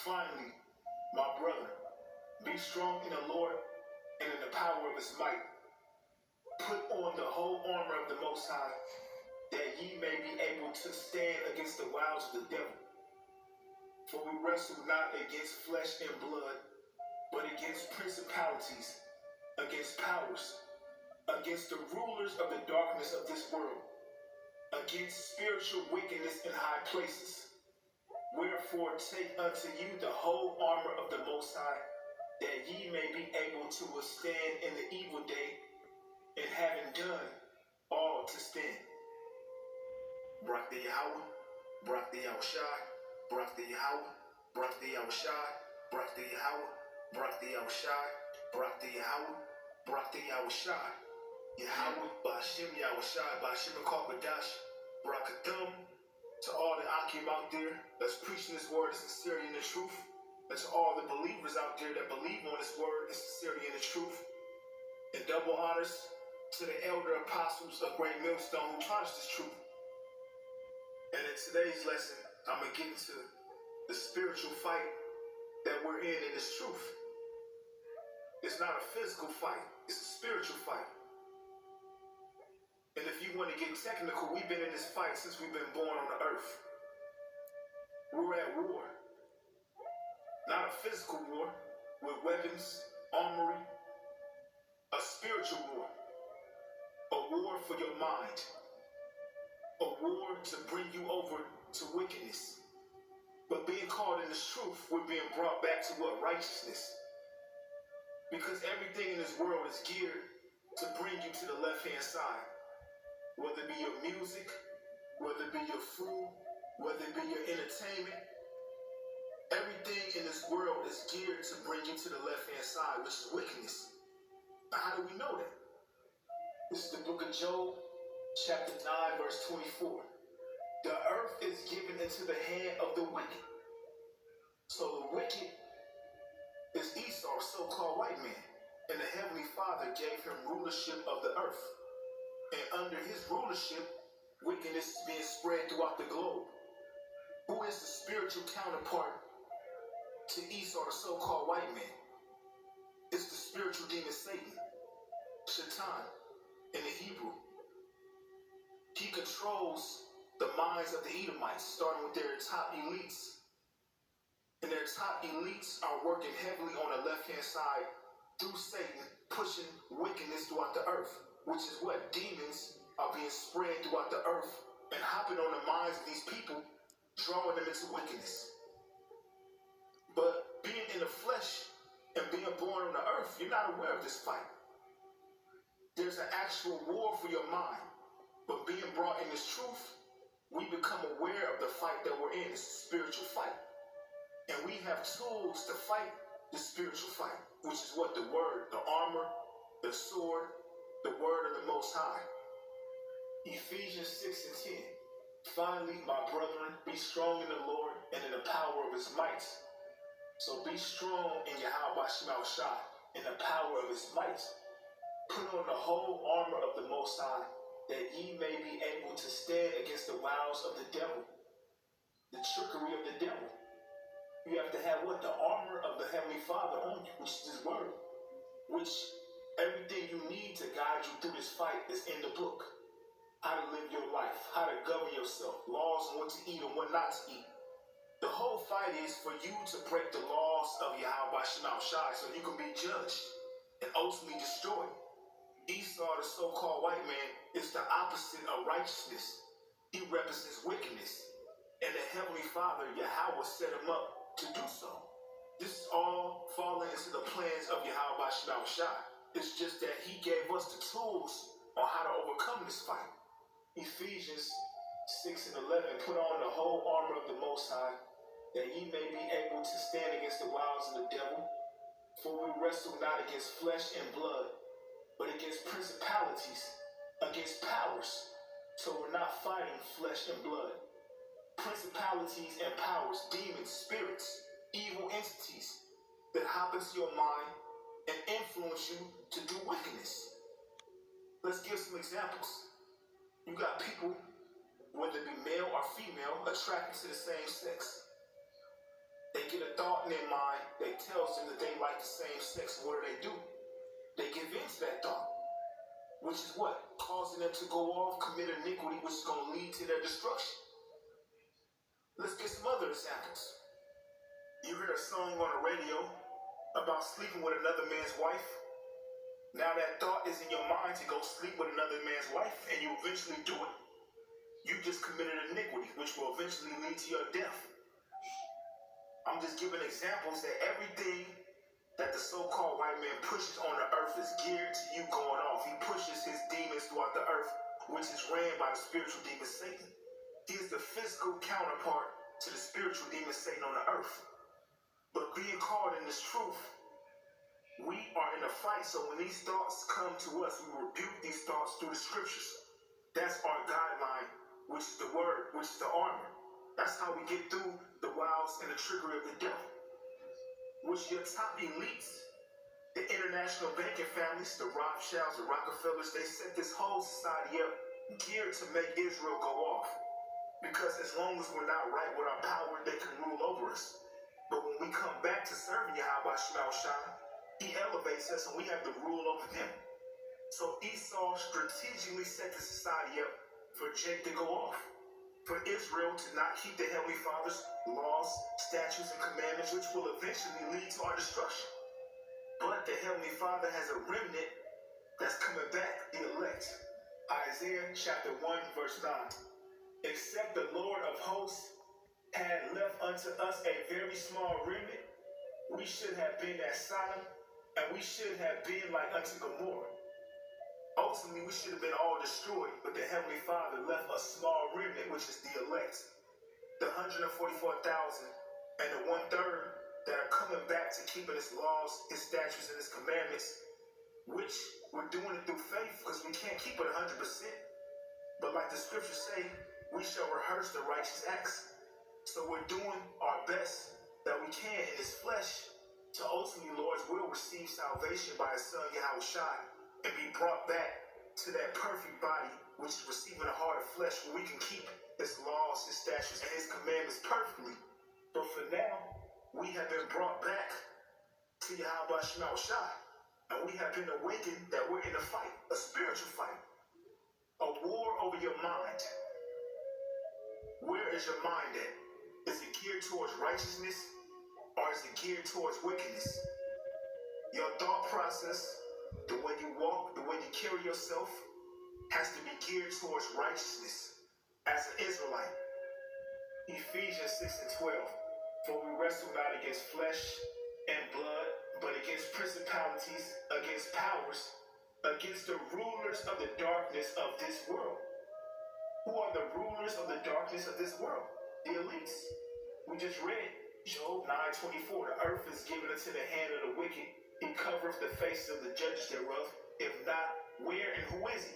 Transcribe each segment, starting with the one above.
Finally, my brother, be strong in the Lord and in the power of his might. Put on the whole armor of the Most High, that ye may be able to stand against the wiles of the devil. For we wrestle not against flesh and blood, but against principalities, against powers, against the rulers of the darkness of this world, against spiritual wickedness in high places. Wherefore take unto you the whole armor of the Most High, that ye may be able to withstand in the evil day, and having done all to stand. Barak the Yahawah, Barak the Yahawashi, Barak the Yahawah, Barak the Yahawashi, Barak the Yahawah, Barak the Yahawashi, Barak the Yahawah, Barak the Yahawashi. Yahawah, BAHASHAM, Yahawashi, BAHASHAM Kokwadash, Barakathum. To all the Akim out there that's preaching this word in sincerity and the truth, and to all the believers out there that believe on this word in sincerity and the truth, and double honors to the elder apostles of Great Millstone who taught us this truth. And in today's lesson, I'm going to get into the spiritual fight that we're in this truth. It's not a physical fight, it's a spiritual fight. And if you want to get technical, we've been in this fight since we've been born on the earth. We're at war. Not a physical war with weapons, armory, a spiritual war. A war for your mind. A war to bring you over to wickedness. But being called in this truth, we're being brought back to what? Righteousness. Because everything in this world is geared to bring you to the left-hand side. Whether it be your music, whether it be your food, whether it be your entertainment, everything in this world is geared to bring you to the left-hand side, which is wickedness. Now, how do we know that? This is the book of Job, chapter 9, verse 24. The earth is given into the hand of the wicked. So the wicked is Esau, so-called white man, and the Heavenly Father gave him rulership of the earth. And under his rulership, wickedness is being spread throughout the globe. Who is the spiritual counterpart to Esau, the so-called white man? It's the spiritual demon Satan, Shaitan, in the Hebrew. He controls the minds of the Edomites, starting with their top elites. And their top elites are working heavily on the left-hand side through Satan, pushing wickedness throughout the earth. Which is what? Demons are being spread throughout the earth and hopping on the minds of these people, drawing them into wickedness. But being in the flesh and being born on the earth, you're not aware of this fight. There's an actual war for your mind. But being brought in this truth, we become aware of the fight that we're in. It's a spiritual fight. And we have tools to fight the spiritual fight, which is what? The word, the armor, the sword, the word of the Most High. Ephesians 6 and 10. Finally, my brethren, be strong in the Lord and in the power of his might. So be strong in Yahawah in the power of his might. Put on the whole armor of the Most High, that ye may be able to stand against the wiles of the devil, the trickery of the devil. You have to have what? The armor of the Heavenly Father on you, which is his word, which everything you need to guide you through this fight is in the book. How to live your life, how to govern yourself, laws on what to eat and what not to eat. The whole fight is for you to break the laws of Yahawah so you can be judged and ultimately destroyed. Esau, the so-called white man, is the opposite of righteousness. He represents wickedness. And the Heavenly Father, Yahawah, set him up to do so. This is all falling into the plans of Yahawah. It's just that he gave us the tools on how to overcome this fight. Ephesians 6 and 11, put on the whole armor of the Most High, that ye may be able to stand against the wiles of the devil. For we wrestle not against flesh and blood, but against principalities, against powers. So we're not fighting flesh and blood. Principalities and powers, demons, spirits, evil entities that hop into your mind and influence you to do wickedness. Let's give some examples. You got people, whether it be male or female, attracted to the same sex. They get a thought in their mind that tells them that they like the same sex. What do? They give in to that thought, which is what? Causing them to go off, commit iniquity, which is going to lead to their destruction. Let's get some other examples. You hear a song on the radio about sleeping with another man's wife. Now that thought is in your mind to go sleep with another man's wife, and you eventually do it. You just committed iniquity, which will eventually lead to your death. I'm just giving examples that everything that the so-called white man pushes on the earth is geared to you going off. He pushes his demons throughout the earth, which is ran by the spiritual demon Satan. He is the physical counterpart to the spiritual demon Satan on the earth. But being called in this truth, we are in a fight. So when these thoughts come to us, we rebuke these thoughts through the scriptures. That's our guideline, which is the word, which is the armor. That's how we get through the wiles and the trickery of the devil. Which your top elites, the international banking families, the Rothschilds, the Rockefellers, they set this whole society up geared to make Israel go off. Because as long as we're not right with our power, they can rule over us. But when we come back to serving Yahawah, he elevates us and we have to rule over them. So Esau strategically set the society up for Jake to go off. For Israel to not keep the Heavenly Father's laws, statutes, and commandments, which will eventually lead to our destruction. But the Heavenly Father has a remnant that's coming back, the elect. Isaiah chapter 1, verse 9. Except the Lord of hosts had left unto us a very small remnant, we should have been as Sodom, and we should have been like unto Gomorrah. Ultimately, we should have been all destroyed, but the Heavenly Father left a small remnant, which is the elect. The 144,000 and the 1/3 that are coming back to keeping His laws, His statutes, and His commandments, which we're doing it through faith because we can't keep it 100%. But like the scriptures say, we shall rehearse the righteous acts. So we're doing our best that we can in this flesh to ultimately, Lord's will, receive salvation by His Son, Yahawashi, and be brought back to that perfect body, which is receiving a heart of flesh, where we can keep His laws, His statutes, and His commandments perfectly. But for now, we have been brought back to Yahawah, and we have been awakened that we're in a fight, a spiritual fight, a war over your mind. Where is your mind at? Is it geared towards righteousness, or is it geared towards wickedness? Your thought process, the way you walk, the way you carry yourself, has to be geared towards righteousness as an Israelite. Ephesians 6:12. For we wrestle not against flesh and blood, but against principalities, against powers, against the rulers of the darkness of this world. Who are the rulers of the darkness of this world? The elites. We just read Job 9:24. The earth is given into the hand of the wicked. He covereth the faces of the judges thereof. If not, where and who is he?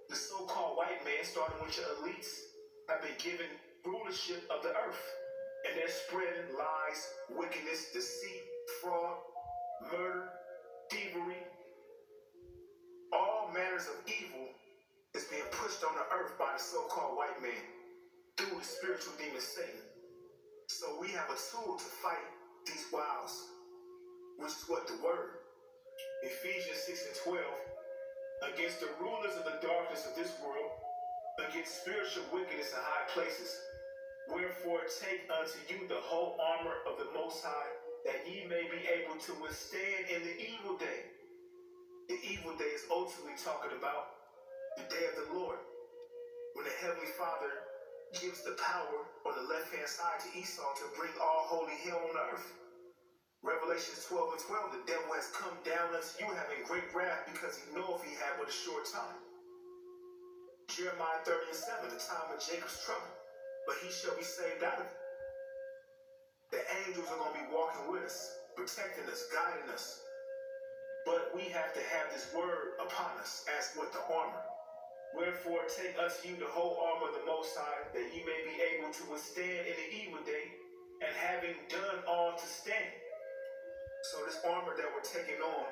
The so-called white man, starting with your elites, have been given rulership of the earth. And they're spreading lies, wickedness, deceit, fraud, murder, thievery. All manners of evil is being pushed on the earth by the so-called white man through the spiritual demon Satan. So we have a tool to fight these wiles, which is what? The word. Ephesians 6:12. Against the rulers of the darkness of this world, against spiritual wickedness in high places. Wherefore take unto you the whole armor of the Most High, that ye may be able to withstand in the evil day. The evil day is ultimately talking about the day of the Lord, when the Heavenly Father gives the power on the left-hand side to Esau to bring all holy hell on the earth. Revelations 12:12, the devil has come down unto you having great wrath, because he knoweth he had but a short time. Jeremiah 30:7, the time of Jacob's trouble, but he shall be saved out of it. The angels are going to be walking with us, protecting us, guiding us. But we have to have this word upon us as with the armor. Wherefore take unto you the whole armor of the Most High, that ye may be able to withstand in the evil day, and having done all to stand. So this armor that we're taking on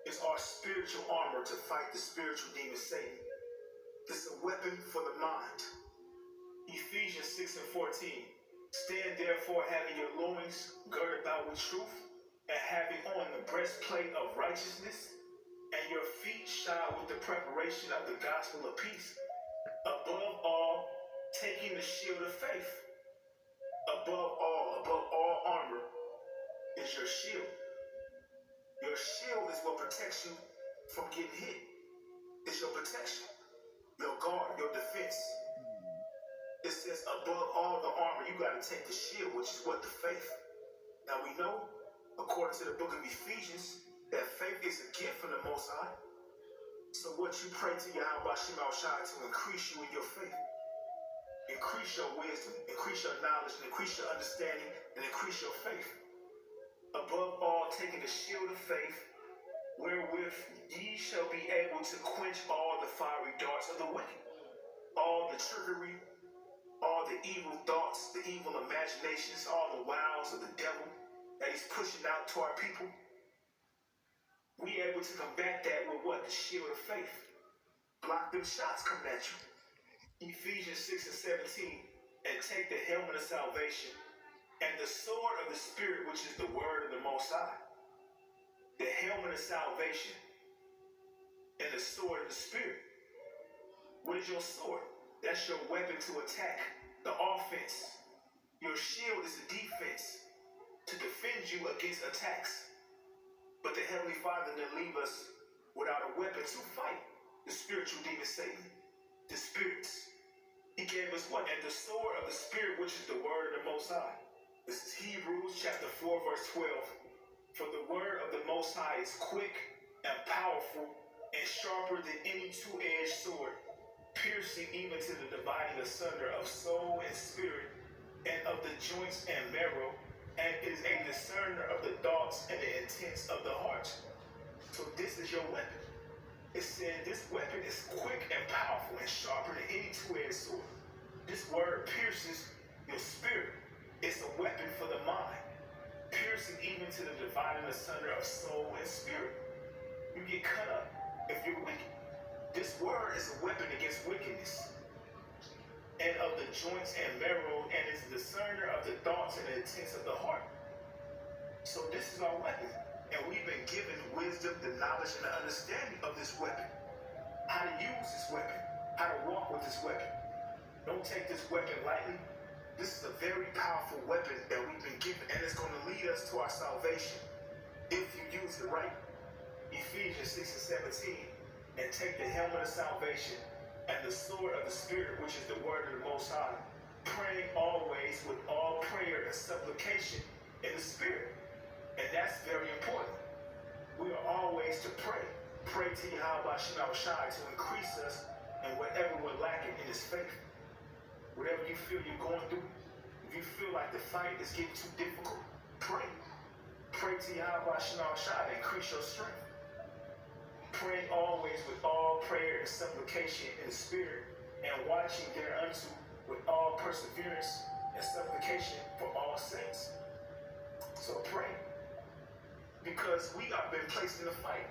is our spiritual armor to fight the spiritual demon Satan. It's a weapon for the mind. Ephesians 6:14. Stand therefore having your loins girded about with truth, and having on the breastplate of righteousness, and your feet shod with the preparation of the gospel of peace. Above all, taking the shield of faith. Above all armor is your shield. Your shield is what protects you from getting hit. It's your protection, your guard, your defense. It says above all the armor, you got to take the shield, which is what? The faith. Now we know, according to the book of Ephesians, that faith is a gift from the Most High. So what you pray to Yahawah to increase you in your faith, increase your wisdom, increase your knowledge, and increase your understanding, and increase your faith. Above all, taking the shield of faith, wherewith ye shall be able to quench all the fiery darts of the wicked, all the trickery, all the evil thoughts, the evil imaginations, all the wiles of the devil that he's pushing out to our people. We able to combat that with what? The shield of faith. Block them shots coming at you. Ephesians 6 and 17. And take the helmet of salvation and the sword of the Spirit, which is the word of the Most High. The helmet of salvation and the sword of the Spirit. What is your sword? That's your weapon to attack, the offense. Your shield is the defense to defend you against attacks. But the Heavenly Father didn't leave us without a weapon to fight the spiritual demon Satan, the spirits. He gave us what? And the sword of the Spirit, which is the word of the Most High. This is Hebrews chapter 4, verse 12. For the word of the Most High is quick and powerful and sharper than any two-edged sword, piercing even to the dividing asunder of soul and spirit, and of the joints and marrow, and is a discerner of the thoughts and the intents of the heart. So this is your weapon. It said this weapon is quick and powerful and sharper than any two-edged sword. This word pierces your spirit. It's a weapon for the mind, piercing even to the dividing asunder of soul and spirit. You get cut up if you're wicked. This word is a weapon against wickedness, and of the joints and marrow, and is a discerner of the thoughts and the intents of the heart. So this is our weapon, and we've been given wisdom, the knowledge, and the understanding of this weapon. How to use this weapon, how to walk with this weapon. Don't take this weapon lightly. This is a very powerful weapon that we've been given, and it's going to lead us to our salvation if you use it right. Ephesians 6 and 17, and take the helmet of salvation and the sword of the Spirit, which is the word of the Most High, praying always with all prayer and supplication in the Spirit. And that's very important. We are always to pray. Pray to Yahawah to increase us in whatever we're lacking in His faith. Whatever you feel you're going through, if you feel like the fight is getting too difficult, pray. Pray to Yahawah to increase your strength. Praying always with all prayer and supplication in the Spirit, and watching thereunto with all perseverance and supplication for all saints. So pray. Because we have been placed in a fight.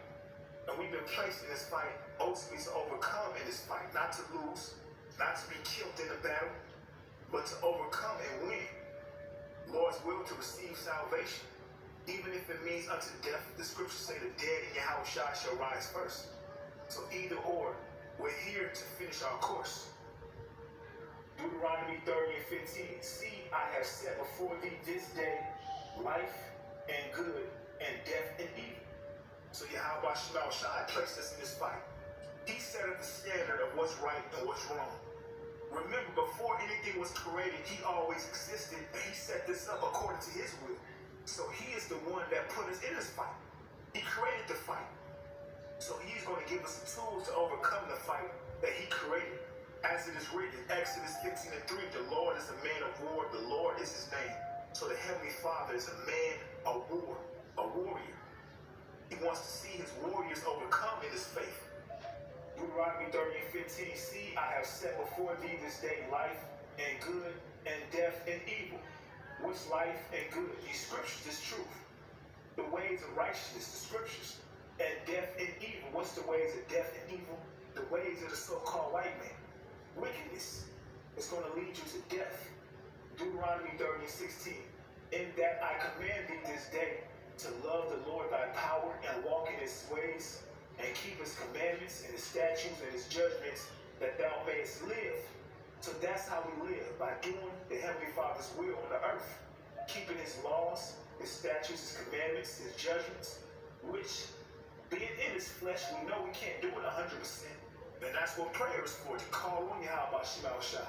And we've been placed in this fight ultimately to overcome in this fight. Not to lose, not to be killed in the battle, but to overcome and win. Lord's will to receive salvation. Even if it means unto death, the scriptures say the dead in Yahawah shall rise first. So either or, we're here to finish our course. Deuteronomy 30 and 15. See, I have set before thee this day life and good and death and evil. So Yahawah placed us in this fight. He set up the standard of what's right and what's wrong. Remember, before anything was created, He always existed, and He set this up according to His will. So He is the one that put us in this fight. He created the fight. So He's going to give us the tools to overcome the fight that He created. As it is written in Exodus 15 and 3, the Lord is a man of war, the Lord is His name. So the Heavenly Father is a man of war, a warrior. He wants to see His warriors overcome in His faith. Deuteronomy 30 and 15, see, I have set before thee this day life and good and death and evil. What's life and good? These scriptures, this truth. The ways of righteousness, the scriptures. And death and evil. What's the ways of death and evil? The ways of the so-called white man. Wickedness. It's going to lead you to death. Deuteronomy 30:16. In that I command thee this day to love the Lord thy power and walk in his ways and keep his commandments and his statutes and his judgments, that thou mayest live. So that's how we live, by doing the Heavenly Father's will on the earth, keeping his laws, his statutes, his commandments, his judgments, which, being in his flesh, we know we can't do it 100%. And that's what prayer is for, to call on Yahawah.